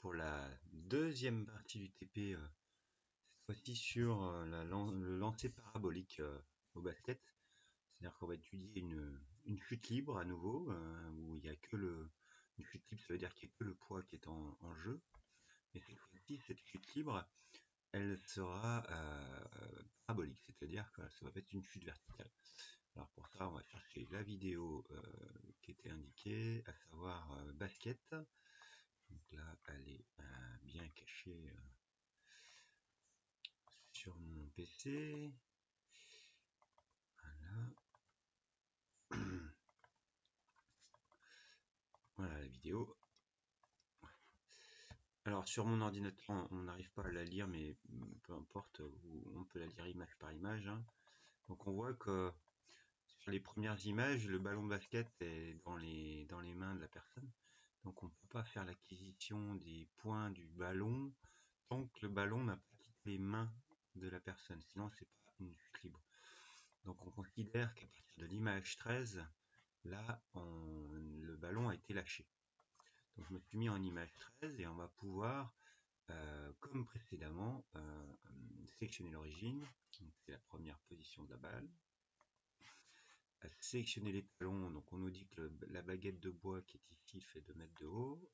pour la deuxième partie du TP, cette fois-ci sur le lancer parabolique au basket. C'est-à-dire qu'on va étudier une chute libre à nouveau, où il n'y a que une chute libre, ça veut dire qu'il n'y a que le poids qui est en jeu. Et cette fois-ci, cette chute libre, elle sera parabolique, c'est-à-dire que ça va être une chute verticale. Alors pour ça, on va chercher la vidéo qui était indiquée, à savoir basket. Donc là, elle est bien cachée sur mon PC. Voilà. Voilà la vidéo. Alors sur mon ordinateur, on n'arrive pas à la lire, mais peu importe, on peut la lire image par image, hein. Donc on voit que sur les premières images, le ballon de basket est dans les mains de la personne. Donc on ne peut pas faire l'acquisition des points du ballon tant que le ballon n'a pas quitté les mains de la personne. Sinon c'est pas une chute libre. Donc on considère qu'à partir de l'image 13, là le ballon a été lâché. Donc je me suis mis en image 13 et on va pouvoir, comme précédemment, sélectionner l'origine. C'est la première position de la balle. Sélectionner les talons, donc on nous dit que la baguette de bois qui est ici fait 2 mètres de haut.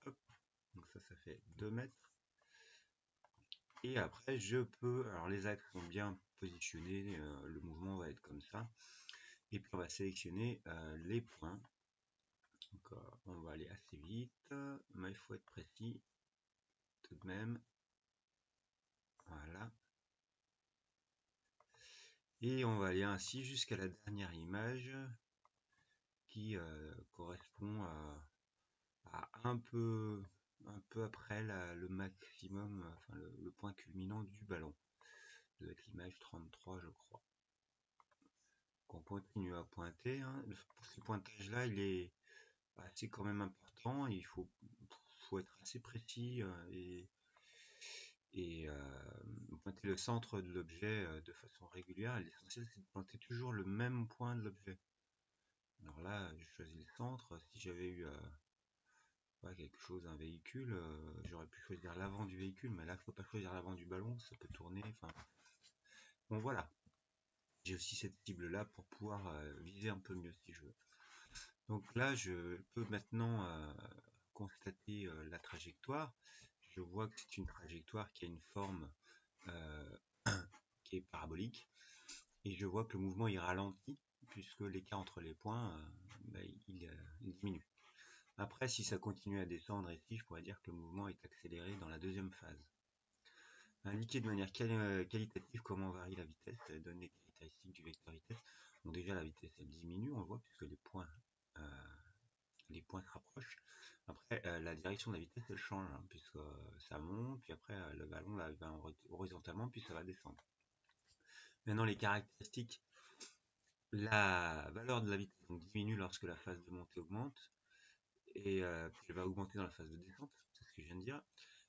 Hop. Donc ça fait 2 mètres. Et après je peux, alors les axes sont bien positionnés, le mouvement va être comme ça. Et puis on va sélectionner les points. Donc on va aller assez vite, mais il faut être précis tout de même. Voilà. Et on va aller ainsi jusqu'à la dernière image qui correspond à un peu après le maximum, enfin le point culminant du ballon. Ça doit être l'image 33 je crois. Donc on continue à pointer, hein. Pour ce pointage là il est assez quand même important, il faut être assez précis et pointer le centre de l'objet de façon régulière. L'essentiel c'est de pointer toujours le même point de l'objet. Alors là je choisis le centre. Si j'avais eu quelque chose, un véhicule, j'aurais pu choisir l'avant du véhicule, mais là je peux pas choisir l'avant du ballon, ça peut tourner, enfin bon voilà. J'ai aussi cette cible là pour pouvoir viser un peu mieux si je veux. Donc là je peux maintenant constater la trajectoire. Je vois que c'est une trajectoire qui a une forme qui est parabolique, et je vois que le mouvement il ralentit puisque l'écart entre les points il diminue. Après, si ça continue à descendre ici, je pourrais dire que le mouvement est accéléré dans la deuxième phase. Indiquer de manière qualitative comment varie la vitesse, ça donne les caractéristiques du vecteur vitesse. Donc déjà la vitesse elle diminue, on le voit, puisque les points se rapprochent. Après la direction de la vitesse elle change, hein, puisque ça monte, puis après le ballon là, va horizontalement, puis ça va descendre. Maintenant les caractéristiques, la valeur de la vitesse donc, diminue lorsque la phase de montée augmente, et puis elle va augmenter dans la phase de descente, c'est ce que je viens de dire.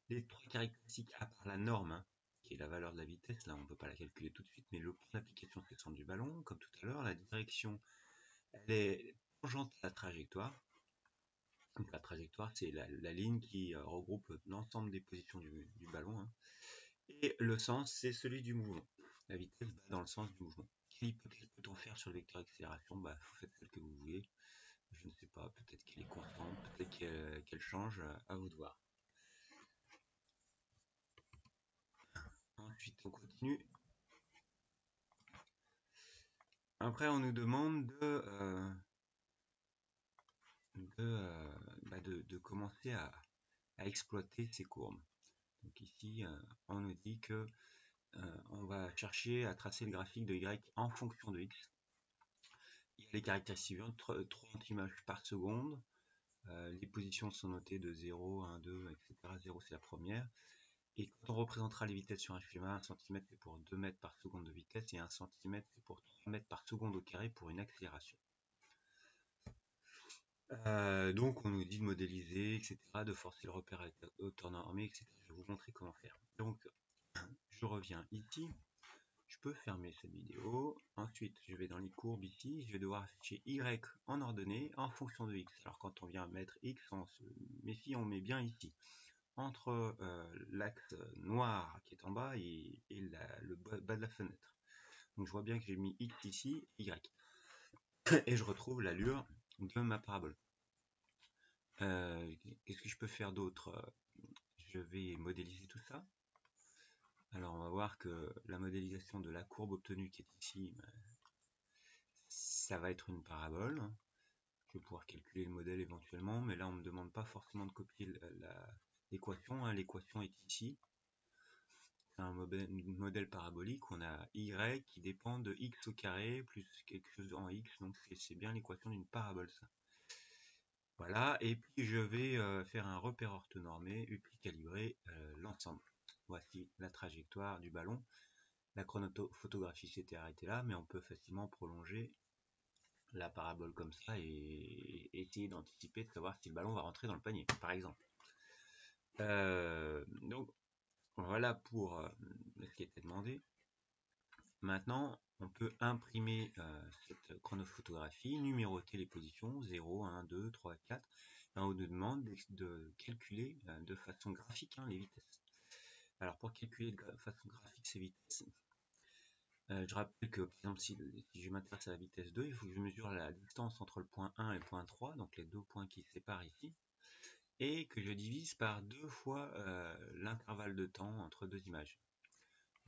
Les trois caractéristiques à part la norme, hein, qui est la valeur de la vitesse, là on ne peut pas la calculer tout de suite, mais le point d'application c'est le centre du ballon, comme tout à l'heure. La direction elle est tangente à la trajectoire. Donc la trajectoire c'est la ligne qui regroupe l'ensemble des positions du ballon, hein. Et le sens c'est celui du mouvement. La vitesse va dans le sens du mouvement. Quelle hypothèse peut-on faire sur le vecteur accélération? Vous faites celle que vous voulez. Je ne sais pas, peut-être qu'elle est constante, peut-être qu'elle change, à vous de voir. Ensuite on continue. Après on nous demande de commencer à exploiter ces courbes. Donc ici on nous dit que on va chercher à tracer le graphique de Y en fonction de X. Il y a les caractéristiques suivantes, 30 images par seconde. Les positions sont notées de 0, 1, 2, etc. 0 c'est la première. Et quand on représentera les vitesses sur un schéma, 1 cm c'est pour 2 mètres par seconde de vitesse et 1 cm c'est pour 3 mètres par seconde au carré pour une accélération. Donc on nous dit de modéliser, etc., de forcer le repère avec la hauteur normée, etc. Je vais vous montrer comment faire. Donc je reviens ici, je peux fermer cette vidéo. Ensuite, je vais dans les courbes ici. Je vais devoir afficher Y en ordonnée en fonction de X. Alors, quand on vient mettre X, on se méfie, on met bien ici. Entre l'axe noir qui est en bas et le bas de la fenêtre. Donc, je vois bien que j'ai mis X ici, Y. Et je retrouve l'allure de ma parabole. Qu'est-ce que je peux faire d'autre? Je vais modéliser tout ça. Alors, on va voir que la modélisation de la courbe obtenue qui est ici, ça va être une parabole. Je vais pouvoir calculer le modèle éventuellement, mais là, on ne me demande pas forcément de copier l'équation. L'équation est ici. C'est un modèle parabolique. On a y qui dépend de x au carré plus quelque chose en x. Donc, c'est bien l'équation d'une parabole, ça. Voilà. Et puis, je vais faire un repère orthonormé et puis calibrer l'ensemble. Voici la trajectoire du ballon. La chronophotographie s'était arrêtée là, mais on peut facilement prolonger la parabole comme ça et essayer d'anticiper, de savoir si le ballon va rentrer dans le panier, par exemple. Donc, voilà pour ce qui était demandé. Maintenant, on peut imprimer cette chronophotographie, numéroter les positions, 0, 1, 2, 3, 4. Et on nous demande de calculer de façon graphique les vitesses. Alors, pour calculer de façon graphique ces vitesses, je rappelle que, par exemple, si je m'intéresse à la vitesse 2, il faut que je mesure la distance entre le point 1 et le point 3, donc les deux points qui se séparent ici, et que je divise par 2 fois l'intervalle de temps entre deux images.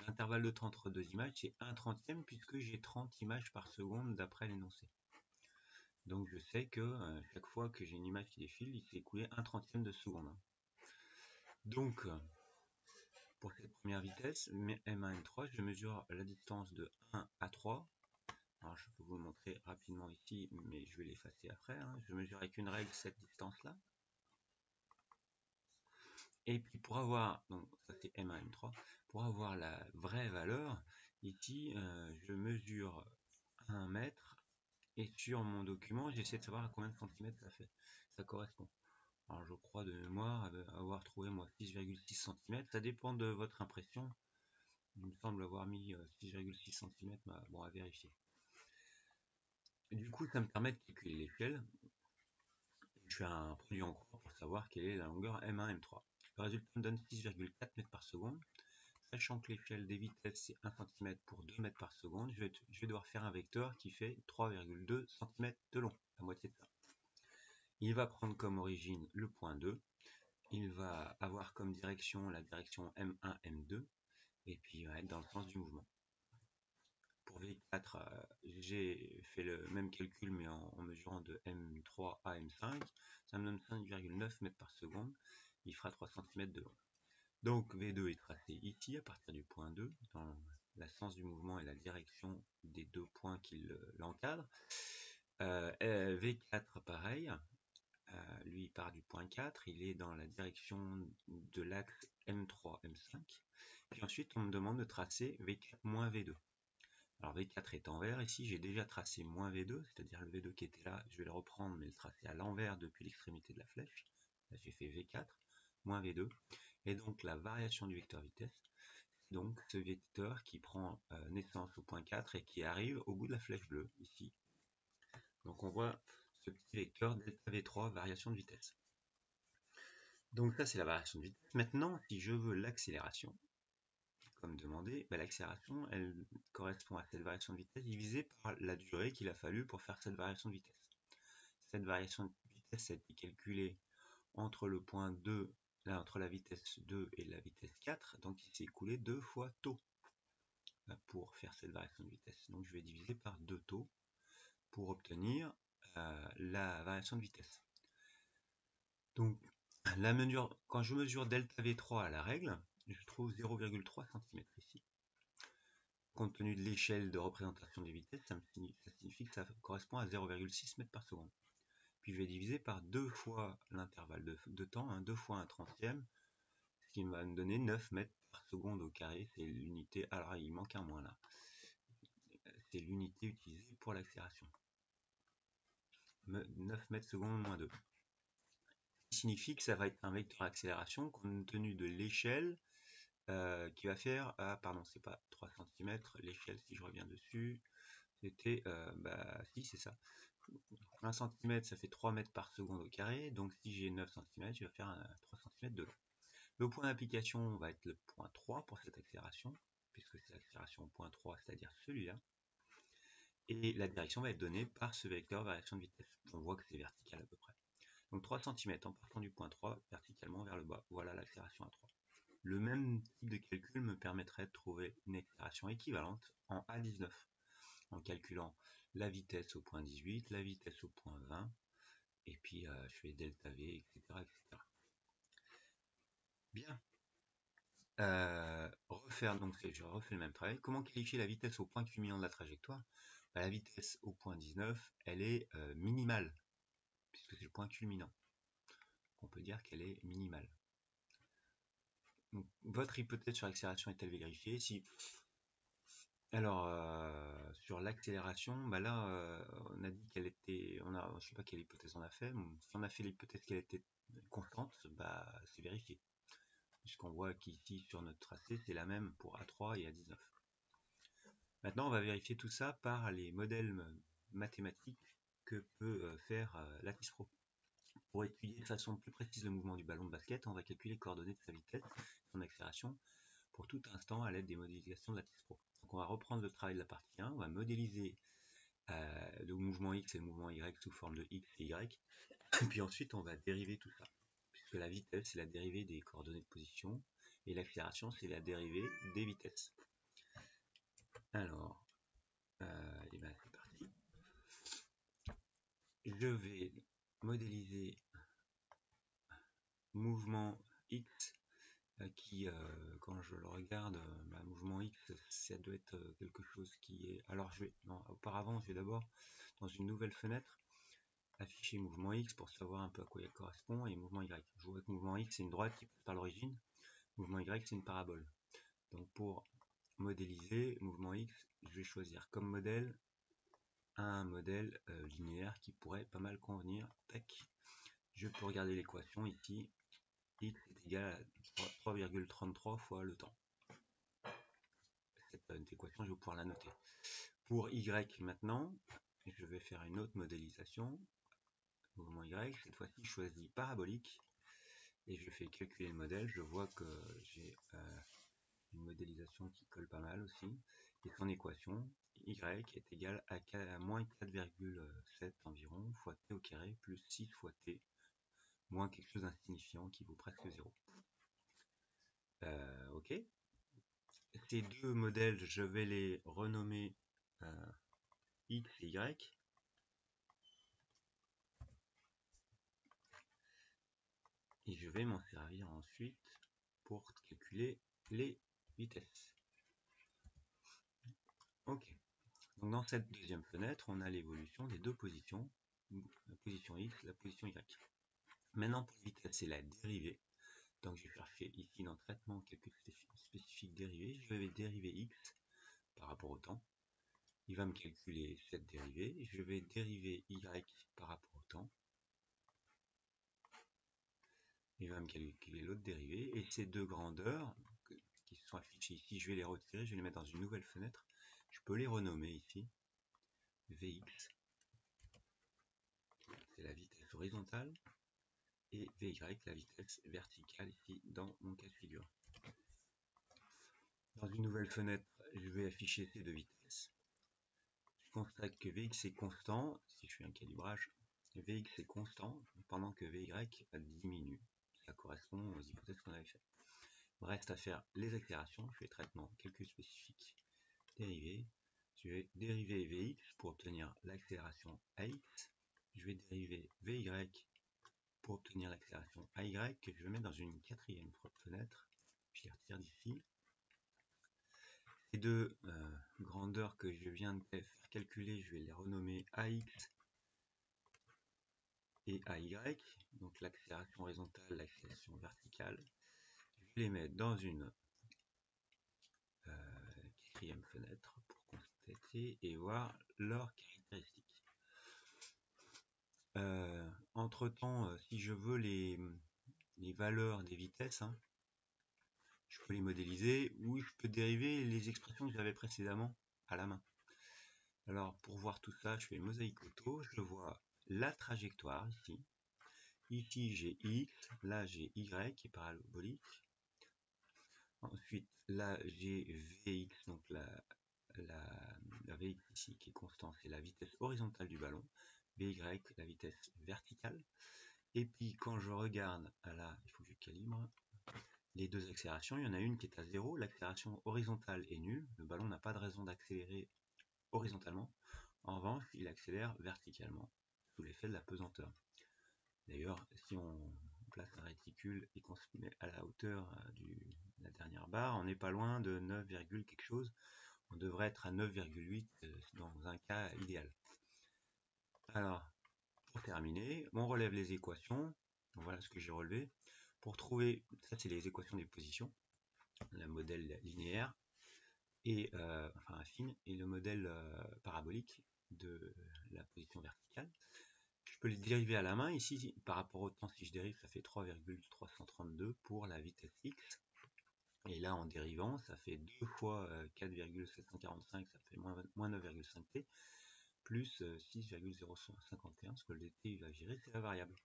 L'intervalle de temps entre deux images, c'est 1/30e, puisque j'ai 30 images par seconde d'après l'énoncé. Donc je sais que chaque fois que j'ai une image qui défile, il s'est écoulé 1/30e de seconde. Donc, pour cette première vitesse, M1, M3, je mesure la distance de 1 à 3. Alors je peux vous le montrer rapidement ici, mais je vais l'effacer après. Je mesure avec une règle cette distance-là. Et puis pour avoir, donc ça c'est M1, M3, pour avoir la vraie valeur, ici je mesure 1 mètre et sur mon document j'essaie de savoir à combien de centimètres ça correspond. Alors je crois de mémoire avoir trouvé moi 6,6 cm, ça dépend de votre impression. Il me semble avoir mis 6,6 cm, bon à vérifier. Et du coup ça me permet de calculer l'échelle. Je fais un produit en croix pour savoir quelle est la longueur M1, M3. Le résultat me donne 6,4 mètres par seconde. Sachant que l'échelle des vitesses c'est 1 cm pour 2 mètres par seconde, je vais devoir faire un vecteur qui fait 3,2 cm de long, la moitié de ça. Il va prendre comme origine le point 2, il va avoir comme direction la direction M1, M2, et puis il va être dans le sens du mouvement. Pour V4, j'ai fait le même calcul mais en mesurant de M3 à M5, ça me donne 5,9 mètres par seconde, il fera 3 cm de long. Donc V2 est tracé ici à partir du point 2, dans le sens du mouvement et la direction des deux points qui l'encadrent. V4 pareil, lui il part du point 4, il est dans la direction de l'axe M3, M5. Puis ensuite on me demande de tracer V4 moins V2. Alors V4 est en vert, ici j'ai déjà tracé moins V2, c'est-à-dire le V2 qui était là, je vais le reprendre mais le tracer à l'envers depuis l'extrémité de la flèche. Là j'ai fait V4 moins V2. Et donc la variation du vecteur vitesse, donc ce vecteur qui prend naissance au point 4 et qui arrive au bout de la flèche bleue, ici. Donc on voit ce petit vecteur delta V3, variation de vitesse. Donc ça c'est la variation de vitesse. Maintenant, si je veux l'accélération, comme demandé, l'accélération, elle correspond à cette variation de vitesse divisée par la durée qu'il a fallu pour faire cette variation de vitesse. Cette variation de vitesse a été calculée entre le point 2, là, entre la vitesse 2 et la vitesse 4, donc il s'est écoulé 2 fois taux pour faire cette variation de vitesse. Donc je vais diviser par 2 taux pour obtenir la variation de vitesse. Donc quand je mesure delta V3 à la règle, je trouve 0,3 cm ici. Compte tenu de l'échelle de représentation des vitesses, ça signifie que ça correspond à 0,6 m par seconde. Puis je vais diviser par 2 fois l'intervalle de temps, 2 fois 1/30e, ce qui va me donner 9 mètres par seconde au carré, c'est l'unité, alors il manque un moins là, c'est l'unité utilisée pour l'accélération. 9 mètres secondes moins 2. Ce qui signifie que ça va être un vecteur accélération compte tenu de l'échelle qui va faire, ah pardon, c'est pas 3 cm, l'échelle si je reviens dessus, c'était, si c'est ça, 1 cm ça fait 3 mètres par seconde au carré, donc si j'ai 9 cm, je vais faire 3 cm de long. Le point d'application va être le point 3 pour cette accélération, puisque c'est l'accélération point 3, c'est-à-dire celui-là. Et la direction va être donnée par ce vecteur variation de vitesse. On voit que c'est vertical à peu près. Donc 3 cm en partant du point 3 verticalement vers le bas. Voilà l'accélération à 3. Le même type de calcul me permettrait de trouver une accélération équivalente en A19, en calculant la vitesse au point 18, la vitesse au point 20, et puis je fais delta V, etc. etc. Bien. Refaire, donc je refais le même travail. Comment qualifier la vitesse au point culminant de la trajectoire? La vitesse au point 19, elle est minimale, puisque c'est le point culminant. On peut dire qu'elle est minimale. Donc, votre hypothèse sur l'accélération est-elle vérifiée? Si. Alors, sur l'accélération, là, on a dit qu'elle était, je sais pas quelle hypothèse on a fait. Si on a fait l'hypothèse qu'elle était constante, c'est vérifié, puisqu'on voit qu'ici sur notre tracé, c'est la même pour A3 et A19. Maintenant, on va vérifier tout ça par les modèles mathématiques que peut faire Lattice Pro. Pour étudier de façon plus précise le mouvement du ballon de basket, on va calculer les coordonnées de sa vitesse, son accélération, pour tout instant à l'aide des modélisations de Lattice Pro. Donc on va reprendre le travail de la partie 1, on va modéliser le mouvement X et le mouvement Y sous forme de X et Y, et puis ensuite on va dériver tout ça, puisque la vitesse c'est la dérivée des coordonnées de position, et l'accélération c'est la dérivée des vitesses. Alors, et bien c'est parti. Je vais modéliser mouvement X qui, quand je le regarde, mouvement X, ça doit être quelque chose qui est... Alors auparavant, je vais d'abord, dans une nouvelle fenêtre, afficher mouvement X pour savoir un peu à quoi il correspond, et mouvement Y. Je vois que mouvement X, c'est une droite qui passe par l'origine, mouvement Y, c'est une parabole. Donc pour modéliser mouvement X, je vais choisir comme modèle un modèle linéaire qui pourrait pas mal convenir. Tac. Je peux regarder l'équation ici. X est égal à 3,33 fois le temps. Cette équation, je vais pouvoir la noter. Pour Y maintenant, je vais faire une autre modélisation. Mouvement Y, cette fois-ci, je choisis parabolique. Et je fais calculer le modèle. Je vois que j'ai une modélisation qui colle pas mal aussi. Et son équation, Y est égal à moins 4,7 environ, fois t au carré, plus 6 fois t, moins quelque chose d'insignifiant qui vaut presque 0. Ok. Ces deux modèles, je vais les renommer X et Y. Et je vais m'en servir ensuite pour calculer les vitesses. Ok. Donc dans cette deuxième fenêtre, on a l'évolution des deux positions, la position X, la position Y. Maintenant pour la vitesse, c'est la dérivée. Donc je vais faire ici dans traitement calcul spécifique dérivée. Je vais dériver X par rapport au temps. Il va me calculer cette dérivée. Je vais dériver Y par rapport au temps. Il va me calculer l'autre dérivée. Et ces deux grandeurs qui sont affichées ici, je vais les retirer. Je vais les mettre dans une nouvelle fenêtre. Je peux les renommer ici. Vx, c'est la vitesse horizontale. Et Vy, la vitesse verticale ici dans mon cas de figure. Dans une nouvelle fenêtre, je vais afficher ces deux vitesses. Je constate que Vx est constant, si je fais un calibrage, Vx est constant pendant que Vy diminue. Ça correspond aux hypothèses qu'on avait faites. Il reste à faire les accélérations. Je fais traitement, calcul spécifique, dérivé. Je vais dériver Vx pour obtenir l'accélération AX. Je vais dériver Vy pour obtenir l'accélération AY que je vais mettre dans une quatrième fenêtre. Je les retire d'ici. Ces deux grandeurs que je viens de faire calculer, je vais les renommer AX et AY, donc l'accélération horizontale, l'accélération verticale. Je vais les mettre dans une quatrième fenêtre pour constater et voir leurs caractéristiques. Entre temps, si je veux les valeurs des vitesses, je peux les modéliser ou je peux dériver les expressions que j'avais précédemment à la main. Alors pour voir tout ça, je fais mosaïque auto, je vois la trajectoire ici. Ici j'ai X, là j'ai Y qui est parabolique. Ensuite là j'ai Vx, donc la Vx ici qui est constante, c'est la vitesse horizontale du ballon. Vy, la vitesse verticale. Et puis quand je regarde, là il faut que je calibre les deux accélérations, il y en a une qui est à 0, l'accélération horizontale est nulle, le ballon n'a pas de raison d'accélérer horizontalement. En revanche, il accélère verticalement, sous l'effet de la pesanteur. D'ailleurs, si on place un réticule et qu'on se met à la hauteur de la dernière barre, on n'est pas loin de 9, quelque chose. On devrait être à 9,8 dans un cas idéal. Alors, pour terminer, on relève les équations. Voilà ce que j'ai relevé. Pour trouver, ça c'est les équations des positions, le modèle linéaire, et enfin affine, et le modèle parabolique de la position verticale. Je peux les dériver à la main. Ici, par rapport au temps, si je dérive, ça fait 3,332 pour la vitesse x. Et là, en dérivant, ça fait 2 fois 4,745, ça fait moins 9,5 t, plus 6,051, parce que le dt il va virer, c'est la variable.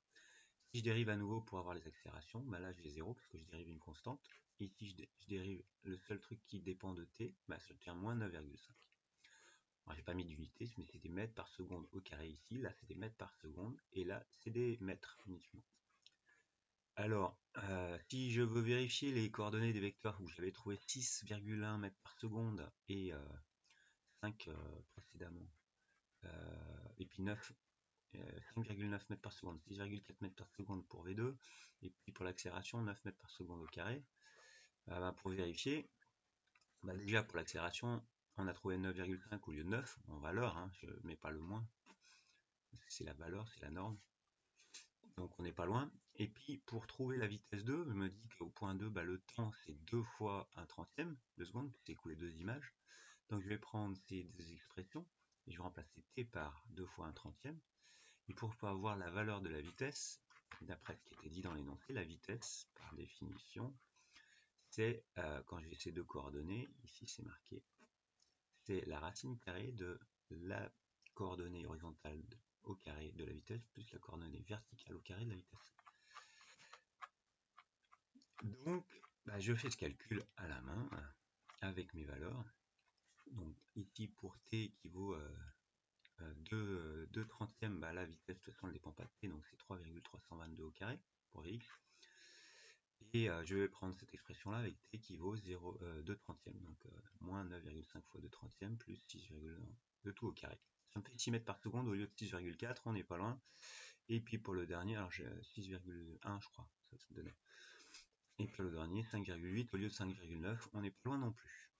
Si je dérive à nouveau pour avoir les accélérations, bah là j'ai 0 parce que je dérive une constante. Ici je dérive le seul truc qui dépend de t, bah ça devient moins 9,5. J'ai pas mis d'unité, mais c'est des mètres par seconde au carré ici, là c'est des mètres par seconde, et là c'est des mètres uniquement. Alors, si je veux vérifier les coordonnées des vecteurs où j'avais trouvé 6,1 mètres par seconde et 5 précédemment, et puis 9, 5,9 mètres par seconde, 6,4 mètres par seconde pour V2, et puis pour l'accélération 9 mètres par seconde au carré. Pour vérifier, déjà pour l'accélération, on a trouvé 9,5 au lieu de 9 en valeur, hein, je ne mets pas le moins, c'est la valeur, c'est la norme. Donc on n'est pas loin. Et puis pour trouver la vitesse 2, je me dis qu'au point 2, le temps c'est 2 fois 1/30 de seconde, c'est écoulé 2 images. Donc je vais prendre ces deux expressions, et je vais remplacer t par 2 fois 1/30. Et pour pouvoir avoir la valeur de la vitesse, d'après ce qui était dit dans l'énoncé, la vitesse, par définition, c'est, quand j'ai ces deux coordonnées, ici c'est marqué, c'est la racine carrée de la coordonnée horizontale au carré de la vitesse, plus la coordonnée verticale au carré de la vitesse. Donc, je fais ce calcul à la main, avec mes valeurs. Donc ici pour t qui vaut 2/30, la vitesse de toute façon ne dépend pas de t, donc c'est 3,322 au carré pour Vx. Et je vais prendre cette expression là avec t qui vaut 2/30, donc moins 9,5 fois 2/30 plus 6,1 de tout au carré. Ça me fait 6 mètres par seconde au lieu de 6,4, on n'est pas loin. Et puis pour le dernier, alors j'ai 6,1 je crois, ça se donnait. Et puis le dernier, 5,8 au lieu de 5,9, on n'est pas loin non plus.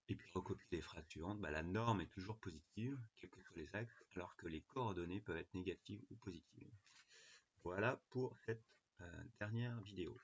Et puis recopie les phrases suivantes, la norme est toujours positive, quels que soient les axes, alors que les coordonnées peuvent être négatives ou positives. Voilà pour cette dernière vidéo.